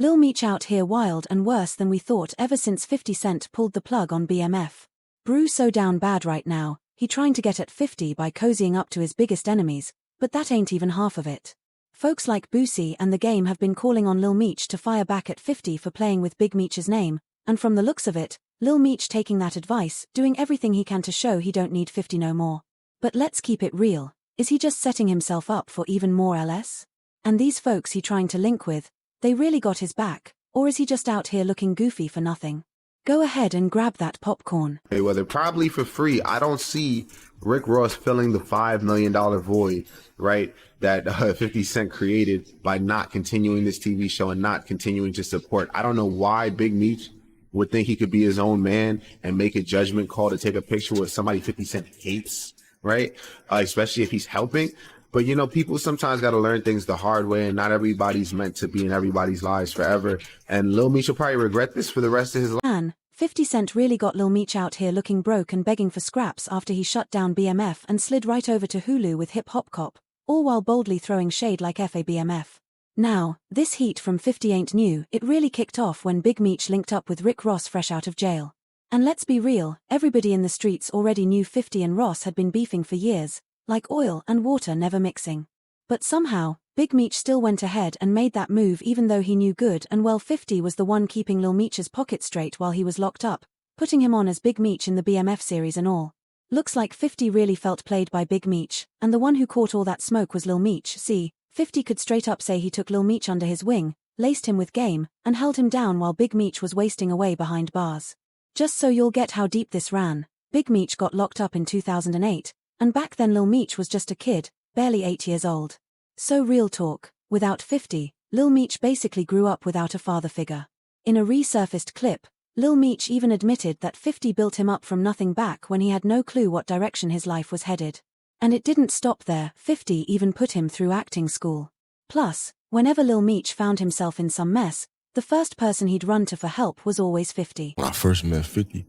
Lil Meech out here wild and worse than we thought ever since 50 Cent pulled the plug on BMF. Brew so down bad right now, he trying to get at 50 by cozying up to his biggest enemies, but that ain't even half of it. Folks like Boosie and The Game have been calling on Lil Meech to fire back at 50 for playing with Big Meech's name, and from the looks of it, Lil Meech taking that advice, doing everything he can to show he don't need 50 no more. But let's keep it real, is he just setting himself up for even more LS? And these folks he trying to link with, they really got his back, or is he just out here looking goofy for nothing? Go ahead and grab that popcorn. Whether probably for free, I don't see Rick Ross filling the $5 million void, right, that 50 Cent created by not continuing this TV show and not continuing to support. I don't know why Big Meech would think he could be his own man and make a judgment call to take a picture with somebody 50 Cent hates, right, especially if he's helping. But, you know, people sometimes got to learn things the hard way, and not everybody's meant to be in everybody's lives forever. And Lil Meech will probably regret this for the rest of his life. Man, 50 Cent really got Lil Meech out here looking broke and begging for scraps after he shut down BMF and slid right over to Hulu with Hip Hop Cop, all while boldly throwing shade like BMF. Now, this heat from 50 ain't new, it really kicked off when Big Meech linked up with Rick Ross fresh out of jail. And let's be real, everybody in the streets already knew 50 and Ross had been beefing for years, like oil and water never mixing. But somehow, Big Meech still went ahead and made that move even though he knew good and well 50 was the one keeping Lil Meech's pocket straight while he was locked up, putting him on as Big Meech in the BMF series and all. Looks like 50 really felt played by Big Meech, and the one who caught all that smoke was Lil Meech. See, 50 could straight up say he took Lil Meech under his wing, laced him with game, and held him down while Big Meech was wasting away behind bars. Just so you'll get how deep this ran, Big Meech got locked up in 2008, and back then Lil Meech was just a kid, barely 8 years old. So real talk, without 50, Lil Meech basically grew up without a father figure. In a resurfaced clip, Lil Meech even admitted that 50 built him up from nothing back when he had no clue what direction his life was headed. And it didn't stop there, 50 even put him through acting school. Plus, whenever Lil Meech found himself in some mess, the first person he'd run to for help was always 50. When I first met 50,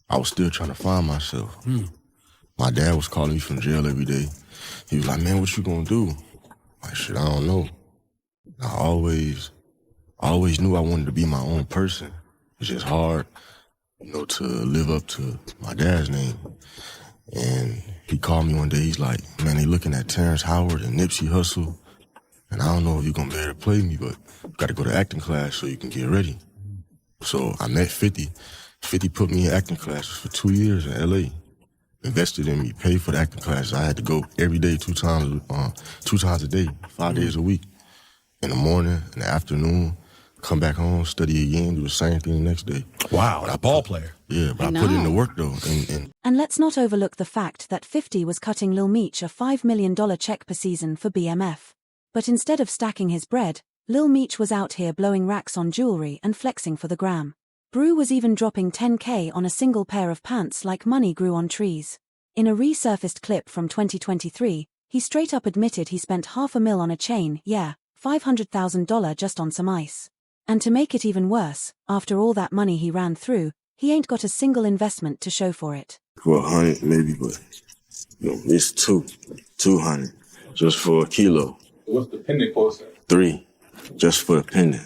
I was still trying to find myself. My dad was calling me from jail every day. He was like, man, what you gonna do? Like, shit, I don't know. I always knew I wanted to be my own person. It's just hard, you know, to live up to my dad's name. And he called me one day, he's like, man, they looking at Terrence Howard and Nipsey Hussle, and I don't know if you're gonna be able to play me, but you gotta go to acting class so you can get ready. So I met 50. 50 put me in acting classes for 2 years in LA. Invested in me, paid for the acting classes. I had to go every day, two times a day, 5 days a week. In the morning, in the afternoon, come back home, study again, do the same thing the next day. Wow, a ball player. Yeah, but I put in the work though. And let's not overlook the fact that 50 was cutting Lil Meech a $5 million check per season for BMF. But instead of stacking his bread, Lil Meech was out here blowing racks on jewelry and flexing for the gram. Brew was even dropping $10K on a single pair of pants like money grew on trees. In a resurfaced clip from 2023, he straight up admitted he spent $500,000 on a chain, yeah, $500,000 just on some ice. And to make it even worse, after all that money he ran through, he ain't got a single investment to show for it. For 100 maybe, but you know, it's 200 just for a kilo. What's the pendant cost? 3 just for the pendant.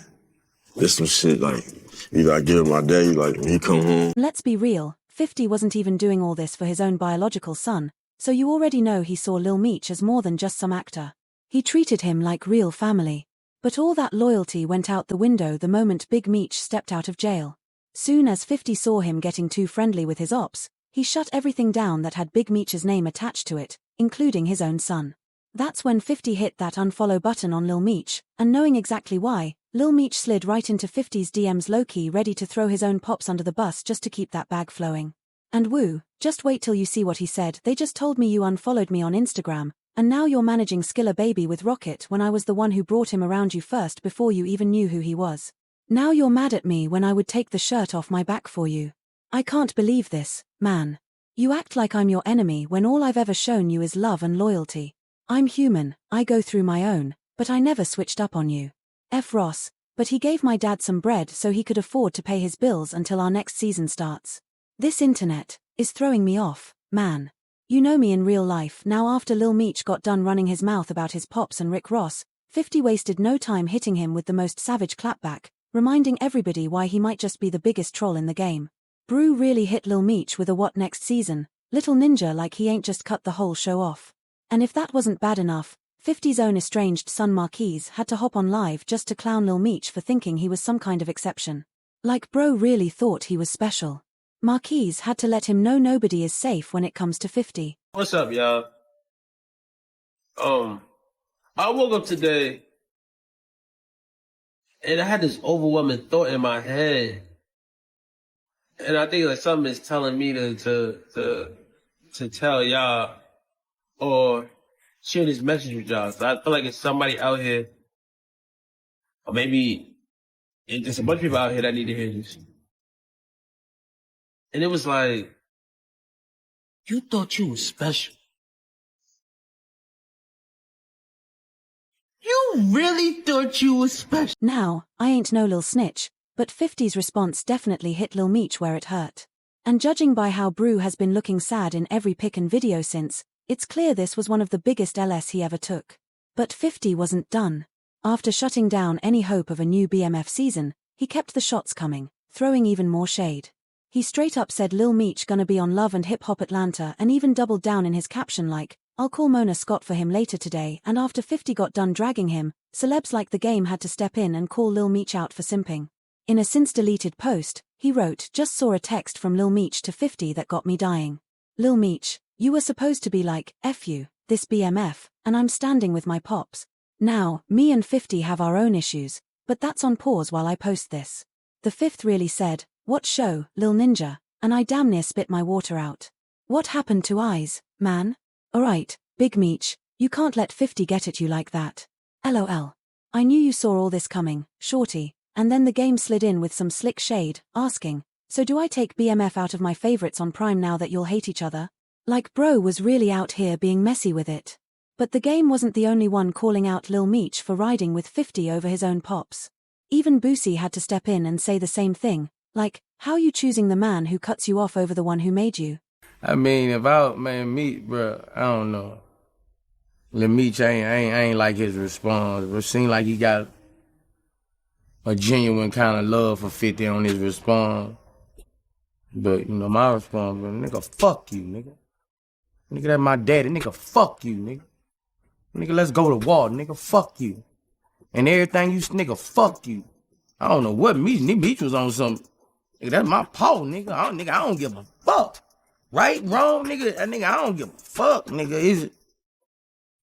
This some shit like you gotta give my daddy like when he come home. Let's be real, 50 wasn't even doing all this for his own biological son, so you already know he saw Lil Meech as more than just some actor. He treated him like real family. But all that loyalty went out the window the moment Big Meech stepped out of jail. Soon as 50 saw him getting too friendly with his ops, he shut everything down that had Big Meech's name attached to it, including his own son. That's when 50 hit that unfollow button on Lil Meech, and knowing exactly why, Lil Meech slid right into 50's DMs low-key ready to throw his own pops under the bus just to keep that bag flowing. And woo, just wait till you see what he said. They just told me you unfollowed me on Instagram, and now you're managing Skilla Baby with Rocket when I was the one who brought him around you first before you even knew who he was. Now you're mad at me when I would take the shirt off my back for you. I can't believe this, man. You act like I'm your enemy when all I've ever shown you is love and loyalty. I'm human, I go through my own, but I never switched up on you. F. Ross, but he gave my dad some bread so he could afford to pay his bills until our next season starts. This internet is throwing me off, man. You know me in real life now. After Lil Meech got done running his mouth about his pops and Rick Ross, 50 wasted no time hitting him with the most savage clapback, reminding everybody why he might just be the biggest troll in the game. Brew really hit Lil Meech with a what next season, little ninja like he ain't just cut the whole show off. And if that wasn't bad enough, 50's own estranged son MOCKS had to hop on live just to clown Lil Meech for thinking he was some kind of exception. Like bro really thought he was special. MOCKS had to let him know nobody is safe when it comes to 50. What's up, y'all? I woke up today and I had this overwhelming thought in my head. And I think like something is telling me to tell y'all or share this message with y'all. So I feel like it's somebody out here, or maybe it's just a bunch of people out here that need to hear this. And it was like, you thought you was special. You really thought you was special. Now, I ain't no lil snitch, but 50's response definitely hit Lil Meech where it hurt. And judging by how Brew has been looking sad in every pic and video since, it's clear this was one of the biggest LS he ever took. But 50 wasn't done. After shutting down any hope of a new BMF season, he kept the shots coming, throwing even more shade. He straight up said Lil Meech gonna be on Love and Hip Hop Atlanta and even doubled down in his caption like, I'll call Mona Scott for him later today. And after 50 got done dragging him, celebs like the game had to step in and call Lil Meech out for simping. In a since deleted post, he wrote, just saw a text from Lil Meech to 50 that got me dying. Lil Meech, you were supposed to be like, F you, this BMF, and I'm standing with my pops. Now, me and 50 have our own issues, but that's on pause while I post this. The fifth really said, what show, Lil Ninja, and I damn near spit my water out. What happened to eyes, man? Alright, Big Meech, you can't let 50 get at you like that. LOL. I knew you saw all this coming, shorty, and then the game slid in with some slick shade, asking, so do I take BMF out of my favorites on Prime now that you'll hate each other? Like bro was really out here being messy with it. But the game wasn't the only one calling out Lil Meech for riding with 50 over his own pops. Even Boosie had to step in and say the same thing, like, how you choosing the man who cuts you off over the one who made you? I mean, if I, man, Meech, bro, I don't know. Lil Meech ain't like his response. It seemed like he got a genuine kind of love for 50 on his response. But, you know, my response, bro, nigga, fuck you, nigga. Nigga, that's my daddy. Nigga, fuck you, nigga. Nigga, let's go to war, nigga, fuck you. And everything you, nigga, fuck you. I don't know what Meech was on something. Nigga, that's my paw, nigga. I don't give a fuck. Right, wrong, nigga, I don't give a fuck, nigga. Is it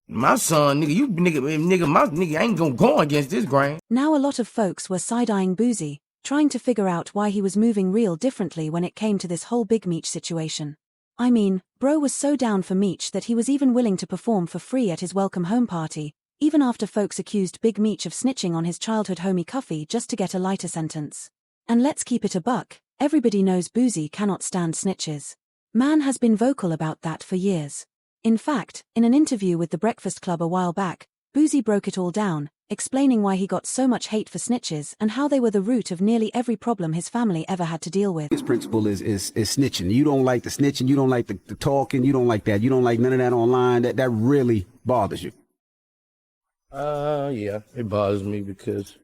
my son, nigga? You nigga, my nigga ain't gonna go against this grain. Now a lot of folks were side-eyeing Boosie, trying to figure out why he was moving real differently when it came to this whole Big Meech situation. I mean, bro was so down for Meech that he was even willing to perform for free at his welcome home party, even after folks accused Big Meech of snitching on his childhood homie Cuffy just to get a lighter sentence. And let's keep it a buck, everybody knows Boosie cannot stand snitches. Man has been vocal about that for years. In fact, in an interview with The Breakfast Club a while back, Boosie broke it all down, explaining why he got so much hate for snitches and how they were the root of nearly every problem his family ever had to deal with. His principle is snitching. You don't like the snitching, you don't like the talking, you don't like that. You don't like none of that online. That really bothers you. Yeah, it bothers me because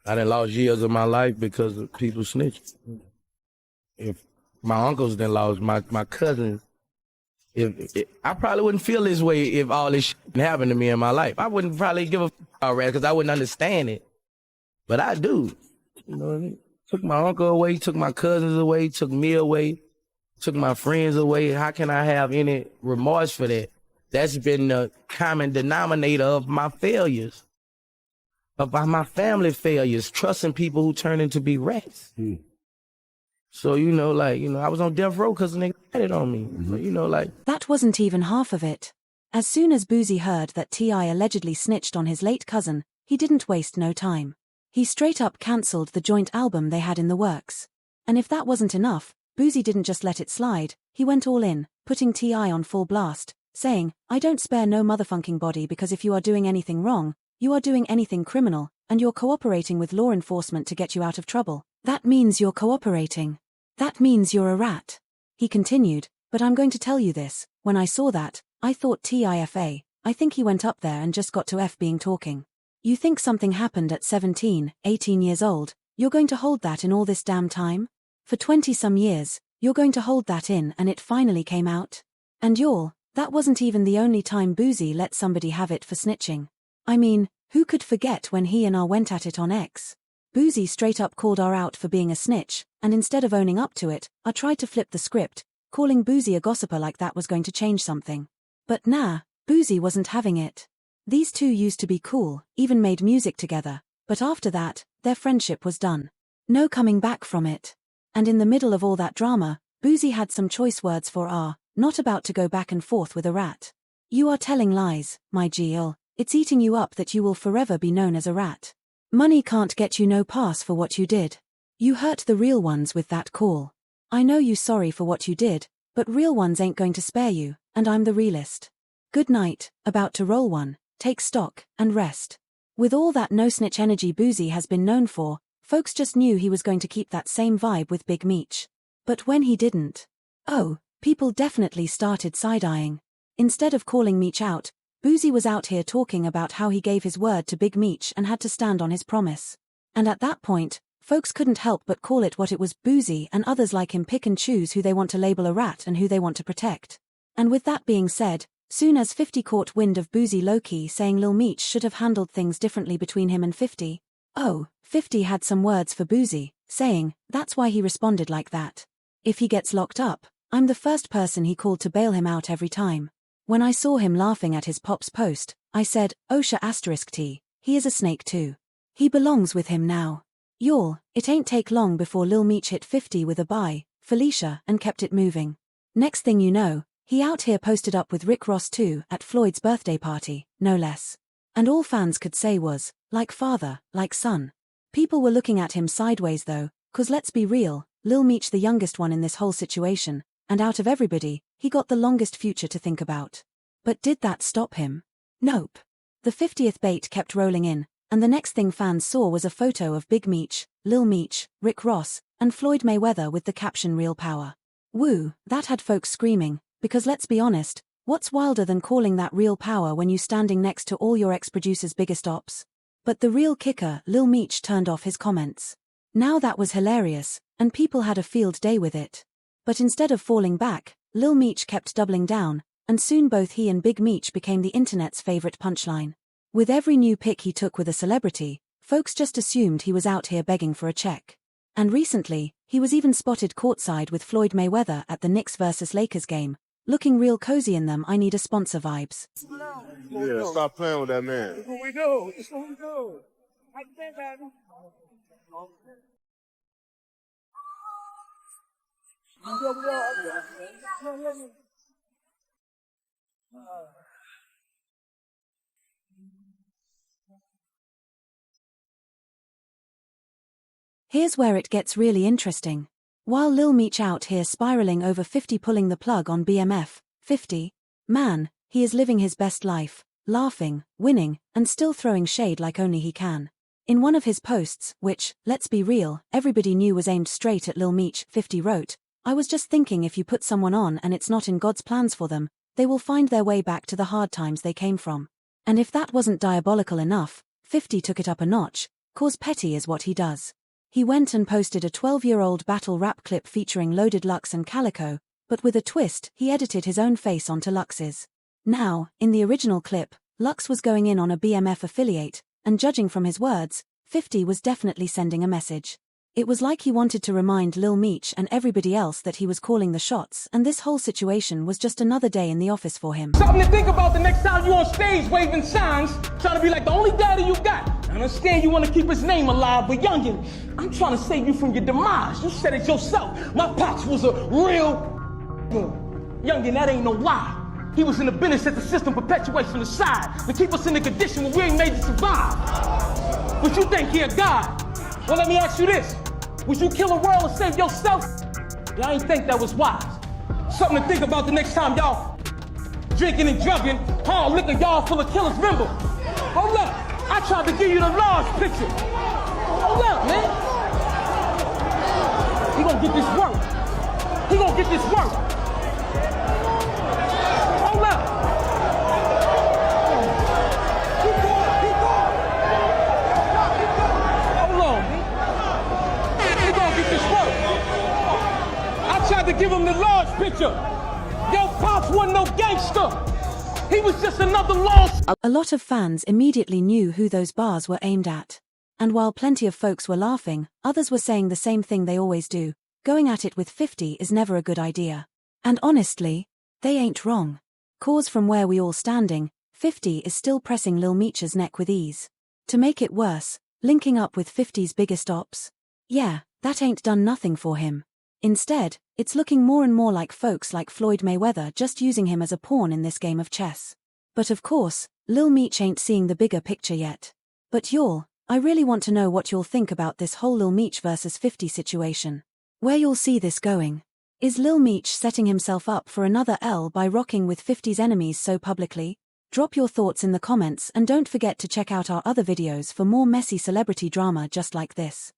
I done lost years of my life because of people snitching. If my uncles done lost, my cousins, I probably wouldn't feel this way if all this shit happened to me in my life. I wouldn't probably give a already because I wouldn't understand it. But I do. You know what I mean? Took my uncle away, took my cousins away, took me away, took my friends away. How can I have any remorse for that? That's been the common denominator of my failures, of my family failures, trusting people who turn into be rats. So, you know, I was on death row because a nigga had it on me. So, you know, That wasn't even half of it. As soon as Boosie heard that T.I. allegedly snitched on his late cousin, he didn't waste no time. He straight up cancelled the joint album they had in the works. And if that wasn't enough, Boosie didn't just let it slide, he went all in, putting T.I. on full blast, saying, I don't spare no motherfucking body because if you are doing anything wrong, you are doing anything criminal, and you're cooperating with law enforcement to get you out of trouble. That means you're cooperating. That means you're a rat. He continued, but I'm going to tell you this, when I saw that, I thought TIFA, I think he went up there and just got to F being talking. You think something happened at 17, 18 years old, you're going to hold that in all this damn time? For 20-some years, you're going to hold that in and it finally came out? And y'all, that wasn't even the only time Boozy let somebody have it for snitching. I mean, who could forget when he and R went at it on X? Boozy straight up called R out for being a snitch, and instead of owning up to it, R tried to flip the script, calling Boozy a gossiper like that was going to change something. But nah, Boozy wasn't having it. These two used to be cool, even made music together, but after that, their friendship was done. No coming back from it. And in the middle of all that drama, Boozy had some choice words for R, not about to go back and forth with a rat. You are telling lies, my GL, it's eating you up that you will forever be known as a rat. Money can't get you no pass for what you did. You hurt the real ones with that call. I know you sorry for what you did, but real ones ain't going to spare you, and I'm the realist. Good night, about to roll one, take stock, and rest. With all that no-snitch energy Boozy has been known for, folks just knew he was going to keep that same vibe with Big Meech. But when he didn't, oh, people definitely started side-eyeing. Instead of calling Meech out, Boozy was out here talking about how he gave his word to Big Meech and had to stand on his promise. And at that point, folks couldn't help but call it what it was. Boozy and others like him pick and choose who they want to label a rat and who they want to protect. And with that being said, soon as 50 caught wind of Boozy low-key saying Lil Meech should have handled things differently between him and 50, 50 had some words for Boozy, saying, that's why he responded like that. If he gets locked up, I'm the first person he called to bail him out every time. When I saw him laughing at his pop's post, I said, OSHA*T, he is a snake too. He belongs with him now. Y'all, it ain't take long before Lil Meech hit 50 with a bye, Felicia, and kept it moving. Next thing you know, he out here posted up with Rick Ross too, at Floyd's birthday party, no less. And all fans could say was, like father, like son. People were looking at him sideways though, 'cause let's be real, Lil Meech the youngest one in this whole situation, and out of everybody, he got the longest future to think about. But did that stop him? Nope. The 50th bait kept rolling in, and the next thing fans saw was a photo of Big Meech, Lil Meech, Rick Ross, and Floyd Mayweather with the caption Real Power. Woo, that had folks screaming, because let's be honest, what's wilder than calling that real power when you standing next to all your ex-producers' biggest ops? But the real kicker, Lil Meech turned off his comments. Now that was hilarious, and people had a field day with it. But instead of falling back, Lil Meech kept doubling down, and soon both he and Big Meech became the internet's favorite punchline. With every new pic he took with a celebrity, folks just assumed he was out here begging for a check. And recently, he was even spotted courtside with Floyd Mayweather at the Knicks vs Lakers game, looking real cozy in them I need a sponsor vibes. Yeah, stop playing with that man. That's what we do. That's what we do. I think that. Here's where it gets really interesting. While Lil Meech out here spiraling over 50 pulling the plug on BMF, 50, man, he is living his best life, laughing, winning, and still throwing shade like only he can. In one of his posts, which, let's be real, everybody knew was aimed straight at Lil Meech, 50 wrote, I was just thinking if you put someone on and it's not in God's plans for them, they will find their way back to the hard times they came from. And if that wasn't diabolical enough, 50 took it up a notch, 'cause petty is what he does. He went and posted a 12-year-old battle rap clip featuring Loaded Lux and Calico, but with a twist, he edited his own face onto Lux's. Now, in the original clip, Lux was going in on a BMF affiliate, and judging from his words, 50 was definitely sending a message. It was like he wanted to remind Lil Meech and everybody else that he was calling the shots, and this whole situation was just another day in the office for him. Something to think about the next time you on stage waving signs, trying to be like the only daddy you got. I understand you want to keep his name alive, but youngin, I'm trying to save you from your demise. You said it yourself. My pops was a real youngin, that ain't no lie. He was in the business that the system perpetuates from the side to keep us in the condition where we ain't made to survive. But you think he a god? Well, let me ask you this. Would you kill a world and save yourself? Yeah, I ain't think that was wise. Something to think about the next time y'all drinking and drugging, hard liquor y'all full of killers. Remember, hold up, I tried to give you the large picture. Hold up, man. He gonna get this work. He gonna get this work. Hold up. Keep going, keep going. tried to give him the large picture. Yo, Pops wasn't no gangster. He was just another lost. A lot of fans immediately knew who those bars were aimed at. And while plenty of folks were laughing, others were saying the same thing they always do: going at it with 50 is never a good idea. And honestly, they ain't wrong. 'Cause from where we all standing, 50 is still pressing Lil Meech's neck with ease. To make it worse, linking up with 50's biggest ops? Yeah, that ain't done nothing for him. Instead, it's looking more and more like folks like Floyd Mayweather just using him as a pawn in this game of chess. But of course, Lil Meech ain't seeing the bigger picture yet. But y'all, I really want to know what you'll think about this whole Lil Meech versus 50 situation. Where you'll see this going. Is Lil Meech setting himself up for another L by rocking with 50's enemies so publicly? Drop your thoughts in the comments and don't forget to check out our other videos for more messy celebrity drama just like this.